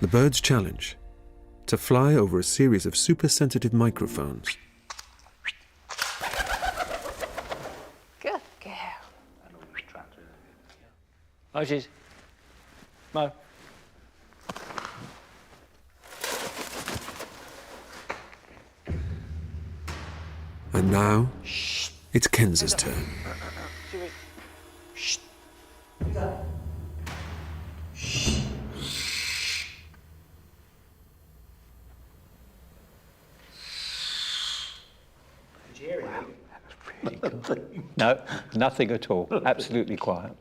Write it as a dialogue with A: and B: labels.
A: The bird's challenge: to fly over a series of super-sensitive microphones.
B: Good girl. Moses. Mo.
A: And now, it's Kenza's turn.
B: Shh. No, nothing at all. Absolutely quiet.